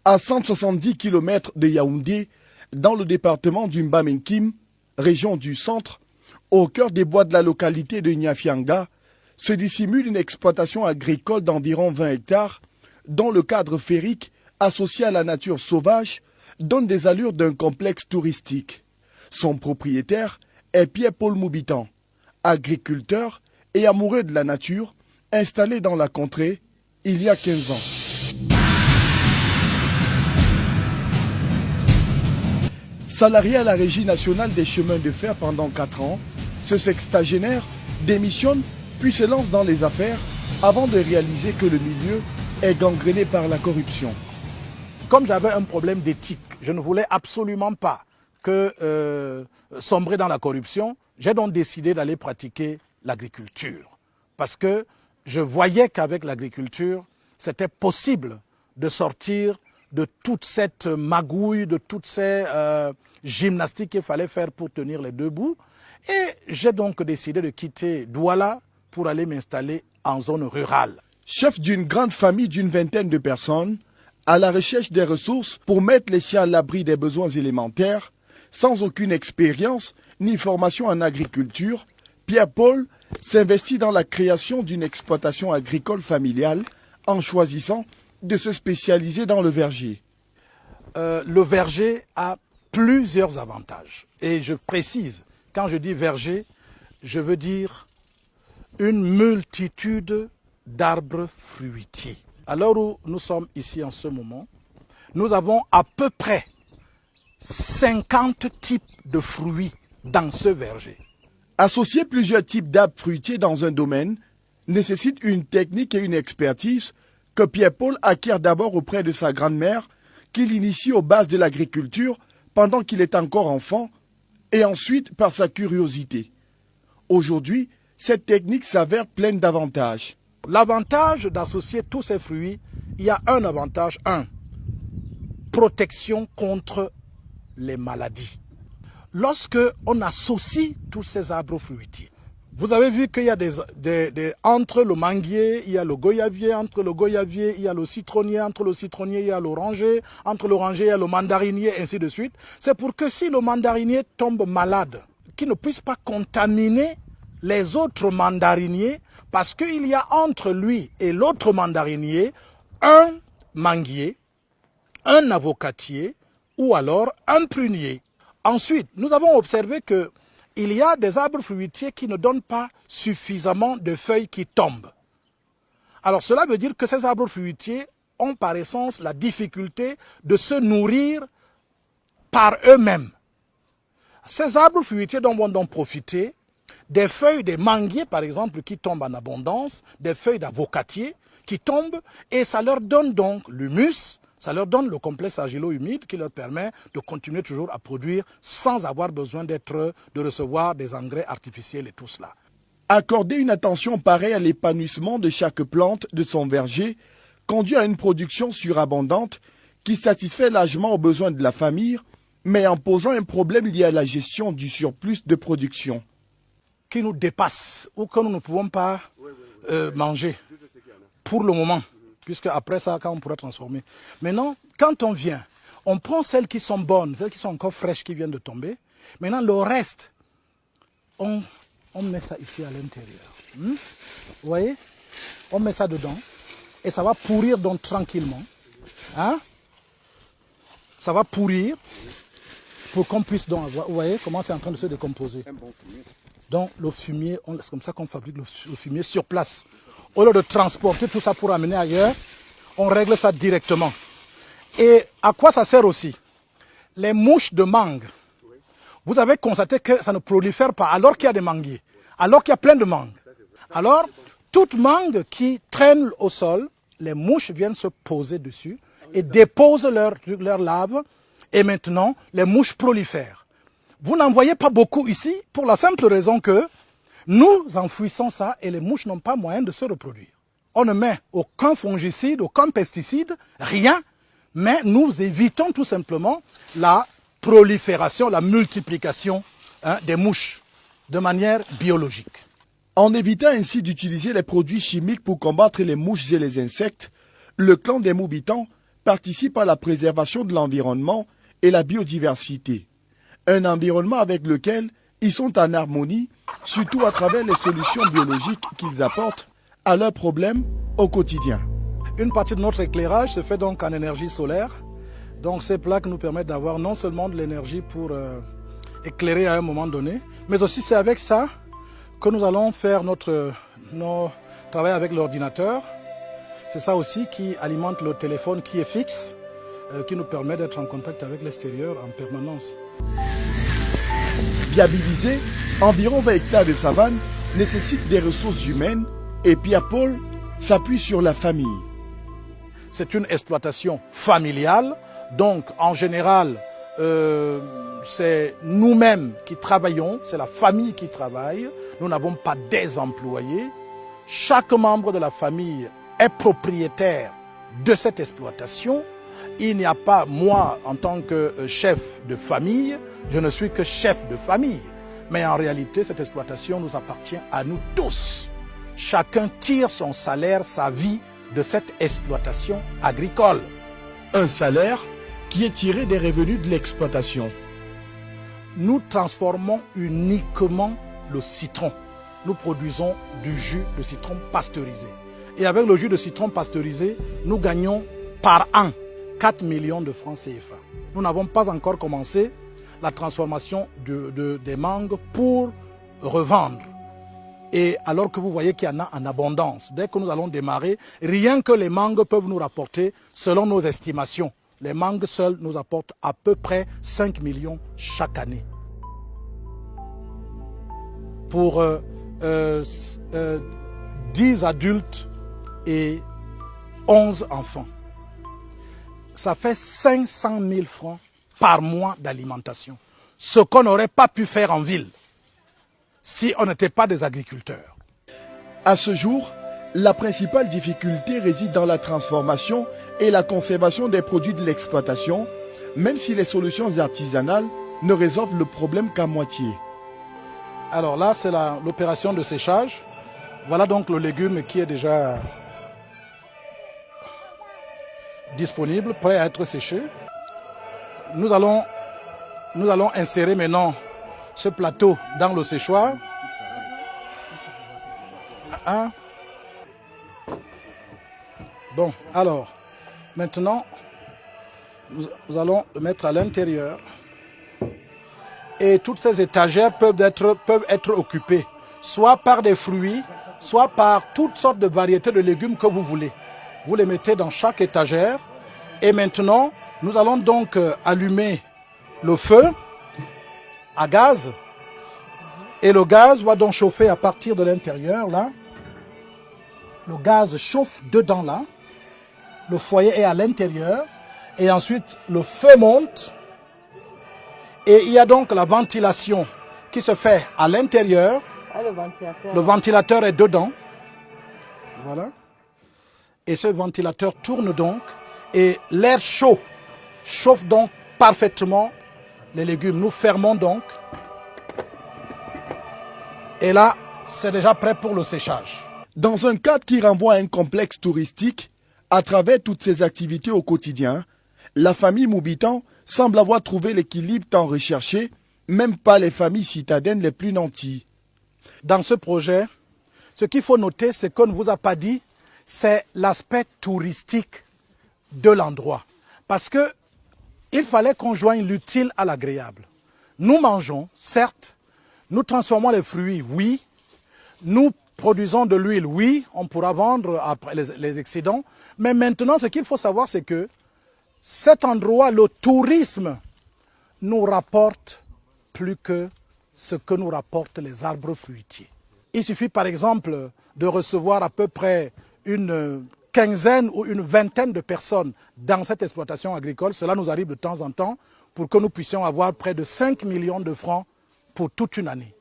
À 170 km de Yaoundé, dans le département du Mbamenkim, région du centre, au cœur des bois de la localité de Niafianga, se dissimule une exploitation agricole d'environ 20 hectares, dont le cadre féerique, associé à la nature sauvage, donne des allures d'un complexe touristique. Son propriétaire est Pierre-Paul Moubitan, agriculteur et amoureux de la nature, installé dans la contrée il y a 15 ans. Salarié à la Régie nationale des chemins de fer pendant 4 ans, ce sextagénaire démissionne puis se lance dans les affaires avant de réaliser que le milieu est gangréné par la corruption. Comme j'avais un problème d'éthique, je ne voulais absolument pas sombrer dans la corruption, j'ai donc décidé d'aller pratiquer l'agriculture. Parce que je voyais qu'avec l'agriculture, c'était possible de sortir de toute cette magouille, de toutes ces gymnastiques qu'il fallait faire pour tenir les deux bouts. Et j'ai donc décidé de quitter Douala pour aller m'installer en zone rurale. Chef d'une grande famille d'une vingtaine de personnes, à la recherche des ressources pour mettre les siens à l'abri des besoins élémentaires, sans aucune expérience ni formation en agriculture, Pierre-Paul s'investit dans la création d'une exploitation agricole familiale en choisissant de se spécialiser dans le verger. Le verger a plusieurs avantages. Et je précise, quand je dis verger, je veux dire une multitude d'arbres fruitiers. À l'heure où nous sommes ici en ce moment, nous avons à peu près 50 types de fruits dans ce verger. Associer plusieurs types d'arbres fruitiers dans un domaine nécessite une technique et une expertise que Pierre-Paul acquiert d'abord auprès de sa grand-mère, qu'il initie aux bases de l'agriculture pendant qu'il est encore enfant, et ensuite par sa curiosité. Aujourd'hui, cette technique s'avère pleine d'avantages. L'avantage d'associer tous ces fruits, il y a un avantage, protection contre les maladies. Lorsque on associe tous ces arbres fruitiers, vous avez vu qu'il y a entre le manguier, il y a le goyavier, entre le goyavier, il y a le citronnier, entre le citronnier, il y a l'oranger, entre l'oranger, il y a le mandarinier, ainsi de suite. C'est pour que si le mandarinier tombe malade, qu'il ne puisse pas contaminer les autres mandariniers, parce qu'il y a entre lui et l'autre mandarinier un manguier, un avocatier ou alors un prunier. Ensuite, nous avons observé qu'il y a des arbres fruitiers qui ne donnent pas suffisamment de feuilles qui tombent. Alors cela veut dire que ces arbres fruitiers ont par essence la difficulté de se nourrir par eux-mêmes. Ces arbres fruitiers dont vont donc profiter des feuilles des manguiers, par exemple, qui tombent en abondance, des feuilles d'avocatier qui tombent, et ça leur donne donc l'humus, ça leur donne le complexe argilo-humide qui leur permet de continuer toujours à produire sans avoir besoin de recevoir des engrais artificiels et tout cela. Accorder une attention pareille à l'épanouissement de chaque plante de son verger conduit à une production surabondante qui satisfait largement aux besoins de la famille, mais en posant un problème lié à la gestion du surplus de production. Qui nous dépasse ou que nous ne pouvons pas manger pour le moment, puisque après ça, quand on pourra transformer. Maintenant, quand on vient, on prend celles qui sont bonnes, celles qui sont encore fraîches, qui viennent de tomber. Maintenant, le reste, on met ça ici à l'intérieur. Vous voyez? On met ça dedans et ça va pourrir donc tranquillement. Hein? Ça va pourrir pour qu'on puisse donc avoir... Vous voyez comment c'est en train de se décomposer? Un bon fumier. Donc le fumier, c'est comme ça qu'on fabrique le fumier sur place. Au lieu de transporter tout ça pour amener ailleurs, on règle ça directement. Et à quoi ça sert aussi? Les mouches de mangue, vous avez constaté que ça ne prolifère pas alors qu'il y a des manguiers, alors qu'il y a plein de mangues. Alors, toute mangue qui traîne au sol, les mouches viennent se poser dessus et déposent leur larve. Et maintenant, les mouches prolifèrent. Vous n'en voyez pas beaucoup ici pour la simple raison que nous enfouissons ça et les mouches n'ont pas moyen de se reproduire. On ne met aucun fongicide, aucun pesticide, rien, mais nous évitons tout simplement la prolifération, la multiplication des mouches de manière biologique. En évitant ainsi d'utiliser les produits chimiques pour combattre les mouches et les insectes, le clan des Moubitans participent à la préservation de l'environnement et la biodiversité. Un environnement avec lequel ils sont en harmonie, surtout à travers les solutions biologiques qu'ils apportent à leurs problèmes au quotidien. Une partie de notre éclairage se fait donc en énergie solaire. Donc ces plaques nous permettent d'avoir non seulement de l'énergie pour éclairer à un moment donné, mais aussi c'est avec ça que nous allons faire notre travail avec l'ordinateur. C'est ça aussi qui alimente le téléphone qui est fixe, qui nous permet d'être en contact avec l'extérieur en permanence. Viabiliser environ 20 hectares de savane nécessite des ressources humaines et Pierre-Paul s'appuie sur la famille. C'est une exploitation familiale, donc en général, c'est nous-mêmes qui travaillons, c'est la famille qui travaille, nous n'avons pas des employés. Chaque membre de la famille est propriétaire de cette exploitation. Il n'y a pas, moi, en tant que chef de famille, je ne suis que chef de famille. Mais en réalité, cette exploitation nous appartient à nous tous. Chacun tire son salaire, sa vie de cette exploitation agricole. Un salaire qui est tiré des revenus de l'exploitation. Nous transformons uniquement le citron. Nous produisons du jus de citron pasteurisé. Et avec le jus de citron pasteurisé, nous gagnons par an 4 millions de francs CFA. Nous n'avons pas encore commencé la transformation des mangues pour revendre. Et alors que vous voyez qu'il y en a en abondance, dès que nous allons démarrer, rien que les mangues peuvent nous rapporter, selon nos estimations, les mangues seules nous apportent à peu près 5 millions chaque année. Pour 10 adultes et 11 enfants. Ça fait 500 000 francs par mois d'alimentation. Ce qu'on n'aurait pas pu faire en ville si on n'était pas des agriculteurs. À ce jour, la principale difficulté réside dans la transformation et la conservation des produits de l'exploitation, même si les solutions artisanales ne résolvent le problème qu'à moitié. Alors là, c'est l'opération de séchage. Voilà donc le légume qui est déjà disponible, prêt à être séché. Nous allons insérer maintenant ce plateau dans le séchoir. Bon, alors, maintenant, nous allons le mettre à l'intérieur. Et toutes ces étagères peuvent être occupées, soit par des fruits, soit par toutes sortes de variétés de légumes que vous voulez. Vous les mettez dans chaque étagère. Et maintenant, nous allons donc allumer le feu à gaz. Et le gaz va donc chauffer à partir de l'intérieur, là. Le gaz chauffe dedans, là. Le foyer est à l'intérieur. Et ensuite, le feu monte. Et il y a donc la ventilation qui se fait à l'intérieur. Ah, le ventilateur. Le ventilateur est dedans. Voilà. Et ce ventilateur tourne donc. Et l'air chaud chauffe donc parfaitement les légumes. Nous fermons donc. Et là, c'est déjà prêt pour le séchage. Dans un cadre qui renvoie à un complexe touristique, à travers toutes ces activités au quotidien, la famille Moubitan semble avoir trouvé l'équilibre tant recherché, même pas les familles citadines les plus nanties. Dans ce projet, ce qu'il faut noter, c'est qu'on ne vous a pas dit, c'est l'aspect touristique de l'endroit. Parce que il fallait qu'on joigne l'utile à l'agréable. Nous mangeons, certes, nous transformons les fruits, oui, nous produisons de l'huile, oui, on pourra vendre après les excédents, mais maintenant, ce qu'il faut savoir, c'est que cet endroit, le tourisme, nous rapporte plus que ce que nous rapportent les arbres fruitiers. Il suffit par exemple de recevoir à peu près une quinzaine ou une vingtaine de personnes dans cette exploitation agricole. Cela nous arrive de temps en temps pour que nous puissions avoir près de 5 millions de francs pour toute une année.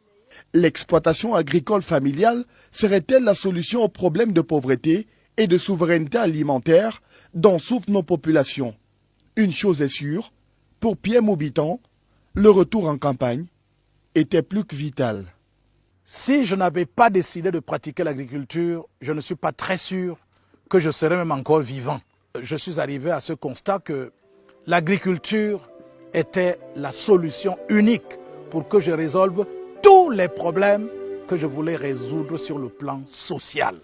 L'exploitation agricole familiale serait-elle la solution aux problèmes de pauvreté et de souveraineté alimentaire dont souffrent nos populations? Une chose est sûre, pour Pierre Moubitan, le retour en campagne était plus que vital. Si je n'avais pas décidé de pratiquer l'agriculture, je ne suis pas très sûr que je serais même encore vivant. je suis arrivé à ce constat que l'agriculture était la solution unique pour que je résolve tous les problèmes que je voulais résoudre sur le plan social.